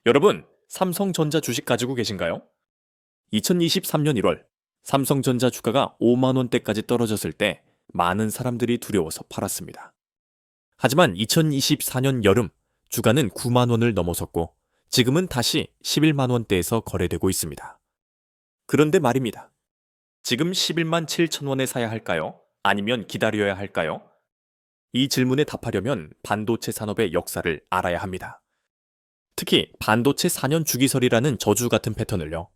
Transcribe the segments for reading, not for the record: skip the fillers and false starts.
여러분, 삼성전자 주식 가지고 계신가요? 2023년 1월, 삼성전자 주가가 5만 원대까지 떨어졌을 때 많은 사람들이 두려워서 팔았습니다. 하지만 2024년 여름, 주가는 9만 원을 넘어섰고 지금은 다시 11만 원대에서 거래되고 있습니다. 그런데 말입니다. 지금 11만 7천 원에 사야 할까요? 아니면 기다려야 할까요? 이 질문에 답하려면 반도체 산업의 역사를 알아야 합니다. 특히 반도체 4년 주기설이라는 저주 같은 패턴을요.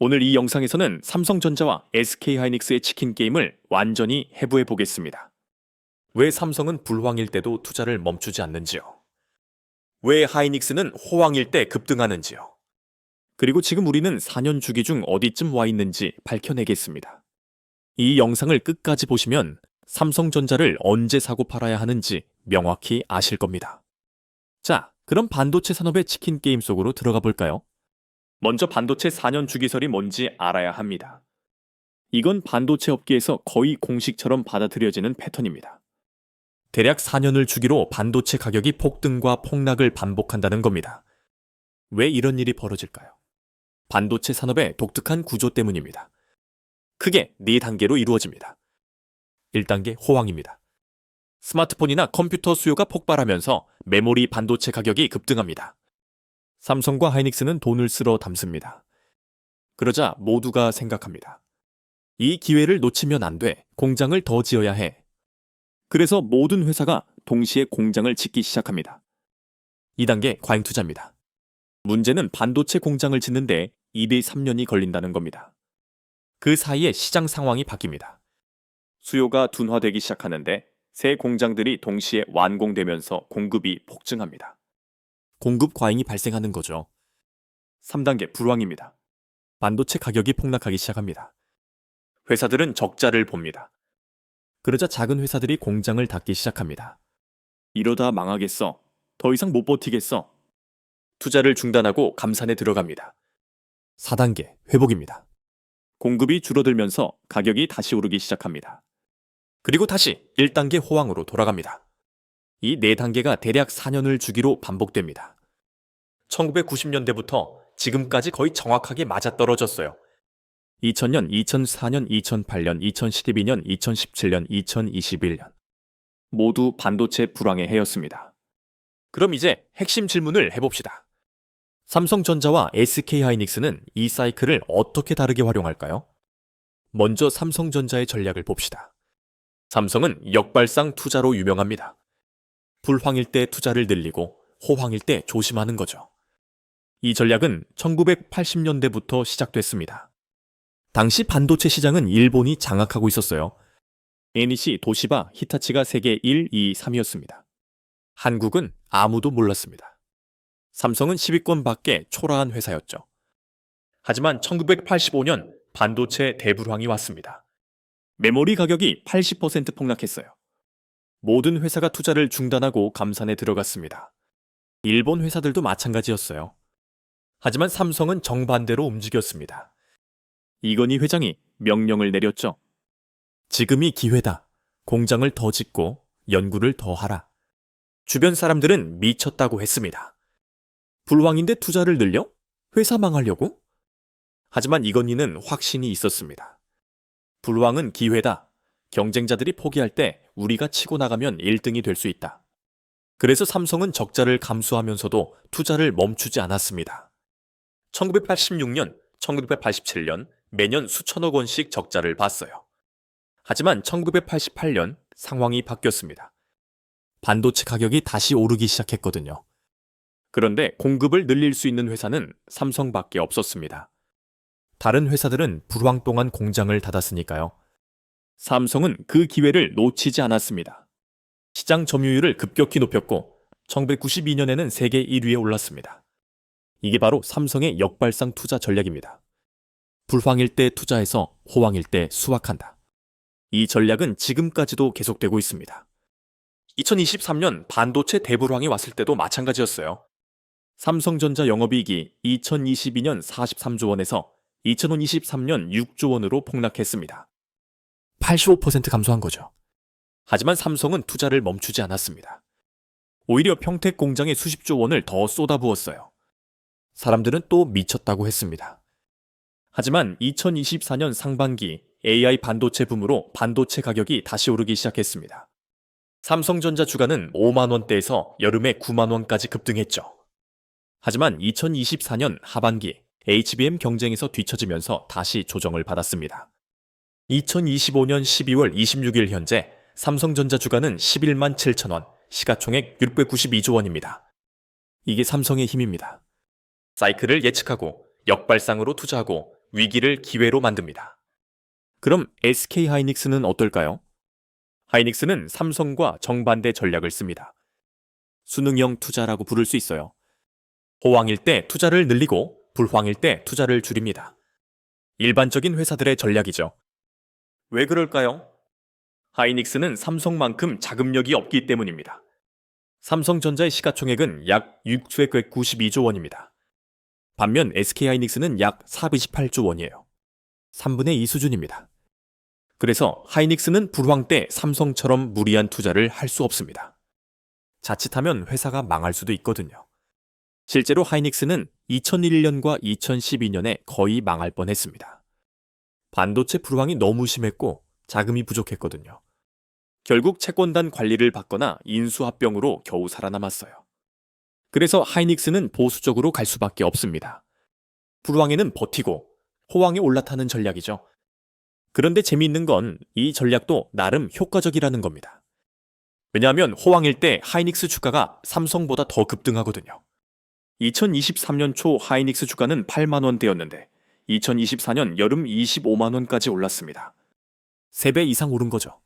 오늘 이 영상에서는 삼성전자와 SK하이닉스의 치킨 게임을 완전히 해부해 보겠습니다. 왜 삼성은 불황일 때도 투자를 멈추지 않는지요? 왜 하이닉스는 호황일 때 급등하는지요? 그리고 지금 우리는 4년 주기 중 어디쯤 와 있는지 밝혀내겠습니다. 이 영상을 끝까지 보시면 삼성전자를 언제 사고 팔아야 하는지 명확히 아실 겁니다. 자, 그럼 반도체 산업의 치킨 게임 속으로 들어가 볼까요? 먼저 반도체 4년 주기설이 뭔지 알아야 합니다. 이건 반도체 업계에서 거의 공식처럼 받아들여지는 패턴입니다. 대략 4년을 주기로 반도체 가격이 폭등과 폭락을 반복한다는 겁니다. 왜 이런 일이 벌어질까요? 반도체 산업의 독특한 구조 때문입니다. 크게 4단계로 이루어집니다. 1단계 호황입니다. 스마트폰이나 컴퓨터 수요가 폭발하면서 메모리 반도체 가격이 급등합니다. 삼성과 하이닉스는 돈을 쓸어 담습니다. 그러자 모두가 생각합니다. 이 기회를 놓치면 안 돼. 공장을 더 지어야 해. 그래서 모든 회사가 동시에 공장을 짓기 시작합니다. 2단계 과잉 투자입니다. 문제는 반도체 공장을 짓는데 2대 3년이 걸린다는 겁니다. 그 사이에 시장 상황이 바뀝니다. 수요가 둔화되기 시작하는데 새 공장들이 동시에 완공되면서 공급이 폭증합니다. 공급 과잉이 발생하는 거죠. 3단계 불황입니다. 반도체 가격이 폭락하기 시작합니다. 회사들은 적자를 봅니다. 그러자 작은 회사들이 공장을 닫기 시작합니다. 이러다 망하겠어. 더 이상 못 버티겠어. 투자를 중단하고 감산에 들어갑니다. 4단계 회복입니다. 공급이 줄어들면서 가격이 다시 오르기 시작합니다. 그리고 다시 1단계 호황으로 돌아갑니다. 이 4단계가 대략 4년을 주기로 반복됩니다. 1990년대부터 지금까지 거의 정확하게 맞아떨어졌어요. 2000년, 2004년, 2008년, 2012년, 2017년, 2021년. 모두 반도체 불황의 해였습니다. 그럼 이제 핵심 질문을 해봅시다. 삼성전자와 SK하이닉스는 이 사이클을 어떻게 다르게 활용할까요? 먼저 삼성전자의 전략을 봅시다. 삼성은 역발상 투자로 유명합니다. 불황일 때 투자를 늘리고 호황일 때 조심하는 거죠. 이 전략은 1980년대부터 시작됐습니다. 당시 반도체 시장은 일본이 장악하고 있었어요. NEC, 도시바, 히타치가 세계 1, 2, 3위였습니다. 한국은 아무도 몰랐습니다. 삼성은 10위권 밖에 초라한 회사였죠. 하지만 1985년 반도체 대불황이 왔습니다. 메모리 가격이 80% 폭락했어요. 모든 회사가 투자를 중단하고 감산에 들어갔습니다. 일본 회사들도 마찬가지였어요. 하지만 삼성은 정반대로 움직였습니다. 이건희 회장이 명령을 내렸죠. 지금이 기회다. 공장을 더 짓고 연구를 더 하라. 주변 사람들은 미쳤다고 했습니다. 불황인데 투자를 늘려? 회사 망하려고? 하지만 이건희는 확신이 있었습니다. 불황은 기회다. 경쟁자들이 포기할 때 우리가 치고 나가면 1등이 될 수 있다. 그래서 삼성은 적자를 감수하면서도 투자를 멈추지 않았습니다. 1986년, 1987년 매년 수천억 원씩 적자를 봤어요. 하지만 1988년 상황이 바뀌었습니다. 반도체 가격이 다시 오르기 시작했거든요. 그런데 공급을 늘릴 수 있는 회사는 삼성밖에 없었습니다. 다른 회사들은 불황 동안 공장을 닫았으니까요. 삼성은 그 기회를 놓치지 않았습니다. 시장 점유율을 급격히 높였고 1992년에는 세계 1위에 올랐습니다. 이게 바로 삼성의 역발상 투자 전략입니다. 불황일 때 투자해서 호황일 때 수확한다. 이 전략은 지금까지도 계속되고 있습니다. 2023년 반도체 대불황이 왔을 때도 마찬가지였어요. 삼성전자 영업이익이 2022년 43조 원에서 2023년 6조 원으로 폭락했습니다. 85% 감소한 거죠. 하지만 삼성은 투자를 멈추지 않았습니다. 오히려 평택 공장에 수십조 원을 더 쏟아부었어요. 사람들은 또 미쳤다고 했습니다. 하지만 2024년 상반기 AI 반도체 붐으로 반도체 가격이 다시 오르기 시작했습니다. 삼성전자 주가는 5만 원대에서 여름에 9만 원까지 급등했죠. 하지만 2024년 하반기 HBM 경쟁에서 뒤처지면서 다시 조정을 받았습니다. 2025년 12월 26일 현재 삼성전자 주가는 11만 7천 원, 시가총액 692조 원입니다. 이게 삼성의 힘입니다. 사이클을 예측하고 역발상으로 투자하고 위기를 기회로 만듭니다. 그럼 SK하이닉스는 어떨까요? 하이닉스는 삼성과 정반대 전략을 씁니다. 수능형 투자라고 부를 수 있어요. 호황일 때 투자를 늘리고 불황일 때 투자를 줄입니다. 일반적인 회사들의 전략이죠. 왜 그럴까요? 하이닉스는 삼성만큼 자금력이 없기 때문입니다. 삼성전자의 시가총액은 약 692조 원입니다. 반면 SK하이닉스는 약 428조 원이에요. 3분의 2 수준입니다. 그래서 하이닉스는 불황 때 삼성처럼 무리한 투자를 할 수 없습니다. 자칫하면 회사가 망할 수도 있거든요. 실제로 하이닉스는 2001년과 2012년에 거의 망할 뻔했습니다. 반도체 불황이 너무 심했고 자금이 부족했거든요. 결국 채권단 관리를 받거나 인수합병으로 겨우 살아남았어요. 그래서 하이닉스는 보수적으로 갈 수밖에 없습니다. 불황에는 버티고 호황에 올라타는 전략이죠. 그런데 재미있는 건 이 전략도 나름 효과적이라는 겁니다. 왜냐하면 호황일 때 하이닉스 주가가 삼성보다 더 급등하거든요. 2023년 초 하이닉스 주가는 8만 원대였는데 2024년 여름 25만 원까지 올랐습니다. 3배 이상 오른 거죠.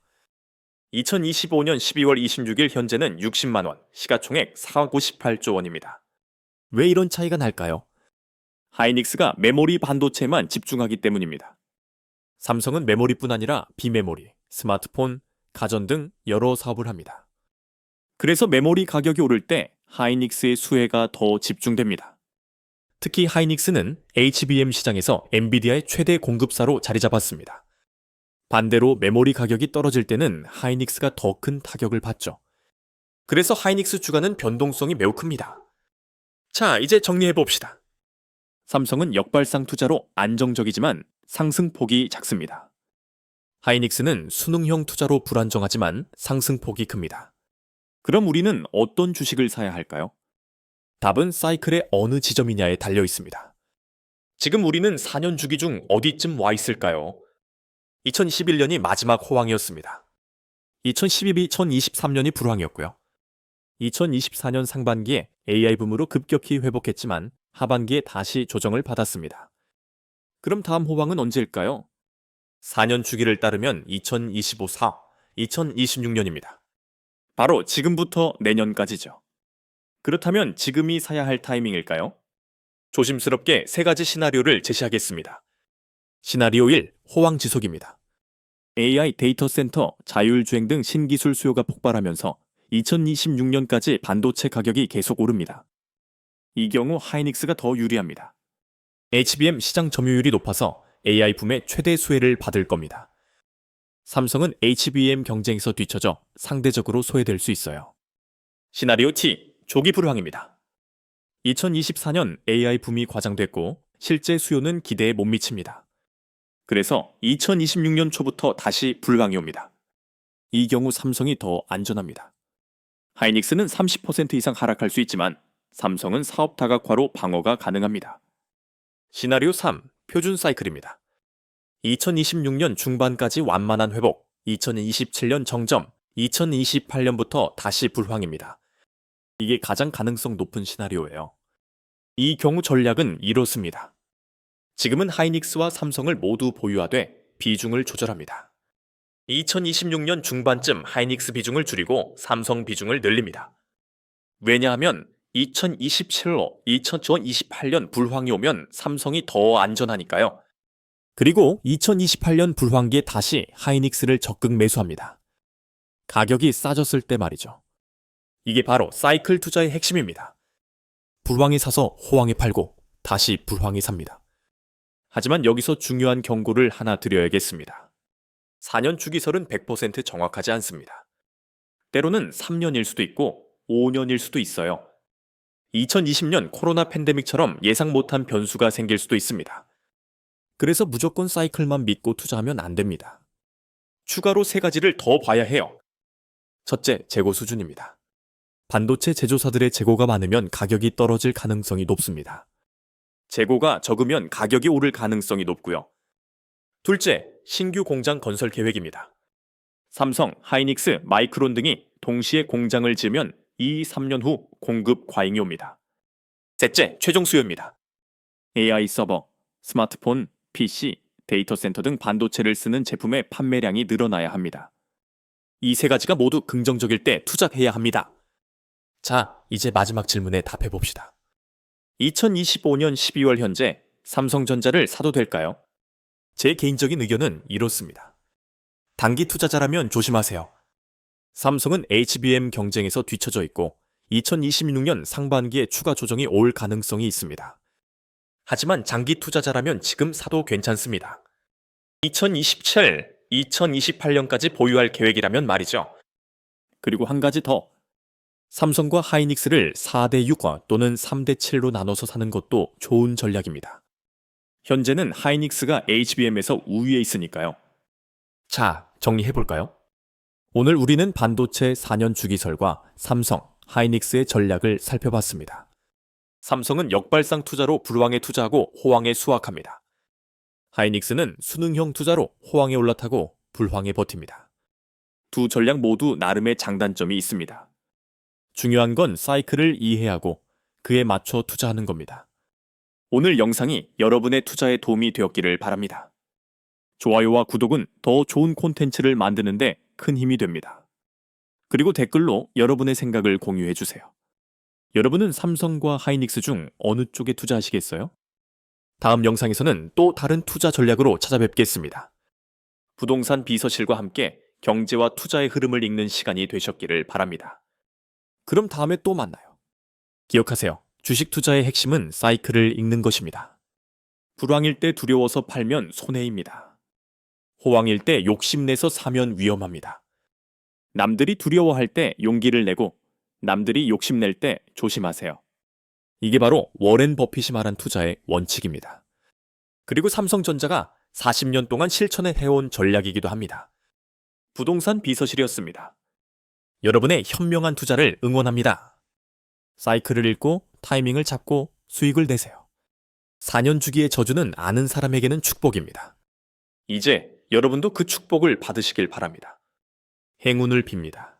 2025년 12월 26일 현재는 60만 원, 시가총액 498조 원입니다. 왜 이런 차이가 날까요? 하이닉스가 메모리 반도체만 집중하기 때문입니다. 삼성은 메모리뿐 아니라 비메모리, 스마트폰, 가전 등 여러 사업을 합니다. 그래서 메모리 가격이 오를 때 하이닉스의 수혜가 더 집중됩니다. 특히 하이닉스는 HBM 시장에서 엔비디아의 최대 공급사로 자리 잡았습니다. 반대로 메모리 가격이 떨어질 때는 하이닉스가 더 큰 타격을 받죠. 그래서 하이닉스 주가는 변동성이 매우 큽니다. 자, 이제 정리해봅시다. 삼성은 역발상 투자로 안정적이지만 상승폭이 작습니다. 하이닉스는 수능형 투자로 불안정하지만 상승폭이 큽니다. 그럼 우리는 어떤 주식을 사야 할까요? 답은 사이클의 어느 지점이냐에 달려 있습니다. 지금 우리는 4년 주기 중 어디쯤 와 있을까요? 2021년이 마지막 호황이었습니다. 2012, 2023년이 불황이었고요. 2024년 상반기에 AI 붐으로 급격히 회복했지만 하반기에 다시 조정을 받았습니다. 그럼 다음 호황은 언제일까요? 4년 주기를 따르면 2025-4, 2026년입니다. 바로 지금부터 내년까지죠. 그렇다면 지금이 사야 할 타이밍일까요? 조심스럽게 3가지 시나리오를 제시하겠습니다. 시나리오 1, 호황 지속입니다. AI 데이터 센터, 자율주행 등 신기술 수요가 폭발하면서 2026년까지 반도체 가격이 계속 오릅니다. 이 경우 하이닉스가 더 유리합니다. HBM 시장 점유율이 높아서 AI 붐의 최대 수혜를 받을 겁니다. 삼성은 HBM 경쟁에서 뒤처져 상대적으로 소외될 수 있어요. 시나리오 T, 조기 불황입니다. 2024년 AI 붐이 과장됐고 실제 수요는 기대에 못 미칩니다. 그래서 2026년 초부터 다시 불황이 옵니다. 이 경우 삼성이 더 안전합니다. 하이닉스는 30% 이상 하락할 수 있지만 삼성은 사업 다각화로 방어가 가능합니다. 시나리오 3, 표준 사이클입니다. 2026년 중반까지 완만한 회복, 2027년 정점, 2028년부터 다시 불황입니다. 이게 가장 가능성 높은 시나리오예요. 이 경우 전략은 이렇습니다. 지금은 하이닉스와 삼성을 모두 보유하되 비중을 조절합니다. 2026년 중반쯤 하이닉스 비중을 줄이고 삼성 비중을 늘립니다. 왜냐하면 2027로 2028년 불황이 오면 삼성이 더 안전하니까요. 그리고 2028년 불황기에 다시 하이닉스를 적극 매수합니다. 가격이 싸졌을 때 말이죠. 이게 바로 사이클 투자의 핵심입니다. 불황에 사서 호황에 팔고 다시 불황에 삽니다. 하지만 여기서 중요한 경고를 하나 드려야겠습니다. 4년 주기설은 100% 정확하지 않습니다. 때로는 3년일 수도 있고 5년일 수도 있어요. 2020년 코로나 팬데믹처럼 예상 못한 변수가 생길 수도 있습니다. 그래서 무조건 사이클만 믿고 투자하면 안 됩니다. 추가로 세 가지를 더 봐야 해요. 첫째, 재고 수준입니다. 반도체 제조사들의 재고가 많으면 가격이 떨어질 가능성이 높습니다. 재고가 적으면 가격이 오를 가능성이 높고요. 둘째, 신규 공장 건설 계획입니다. 삼성, 하이닉스, 마이크론 등이 동시에 공장을 지으면 2-3년 후 공급 과잉이 옵니다. 셋째, 최종 수요입니다. AI 서버, 스마트폰, PC, 데이터 센터 등 반도체를 쓰는 제품의 판매량이 늘어나야 합니다. 이 세 가지가 모두 긍정적일 때 투자해야 합니다. 자, 이제 마지막 질문에 답해 봅시다. 2025년 12월 현재 삼성전자를 사도 될까요? 제 개인적인 의견은 이렇습니다. 단기 투자자라면 조심하세요. 삼성은 HBM 경쟁에서 뒤처져 있고 2026년 상반기에 추가 조정이 올 가능성이 있습니다. 하지만 장기 투자자라면 지금 사도 괜찮습니다. 2027, 2028년까지 보유할 계획이라면 말이죠. 그리고 한 가지 더. 삼성과 하이닉스를 4대6 또는 3대7로 나눠서 사는 것도 좋은 전략입니다. 현재는 하이닉스가 HBM에서 우위에 있으니까요. 자, 정리해볼까요? 오늘 우리는 반도체 4년 주기설과 삼성, 하이닉스의 전략을 살펴봤습니다. 삼성은 역발상 투자로 불황에 투자하고 호황에 수확합니다. 하이닉스는 수능형 투자로 호황에 올라타고 불황에 버팁니다. 두 전략 모두 나름의 장단점이 있습니다. 중요한 건 사이클을 이해하고 그에 맞춰 투자하는 겁니다. 오늘 영상이 여러분의 투자에 도움이 되었기를 바랍니다. 좋아요와 구독은 더 좋은 콘텐츠를 만드는데 큰 힘이 됩니다. 그리고 댓글로 여러분의 생각을 공유해 주세요. 여러분은 삼성과 하이닉스 중 어느 쪽에 투자하시겠어요? 다음 영상에서는 또 다른 투자 전략으로 찾아뵙겠습니다. 부동산 비서실과 함께 경제와 투자의 흐름을 읽는 시간이 되셨기를 바랍니다. 그럼 다음에 또 만나요. 기억하세요. 주식 투자의 핵심은 사이클을 읽는 것입니다. 불황일 때 두려워서 팔면 손해입니다. 호황일 때 욕심내서 사면 위험합니다. 남들이 두려워할 때 용기를 내고 남들이 욕심낼 때 조심하세요. 이게 바로 워렌 버핏이 말한 투자의 원칙입니다. 그리고 삼성전자가 40년 동안 실천해 해온 전략이기도 합니다. 부동산 비서실이었습니다. 여러분의 현명한 투자를 응원합니다. 사이클을 읽고 타이밍을 잡고 수익을 내세요. 4년 주기의 저주는 아는 사람에게는 축복입니다. 이제 여러분도 그 축복을 받으시길 바랍니다. 행운을 빕니다.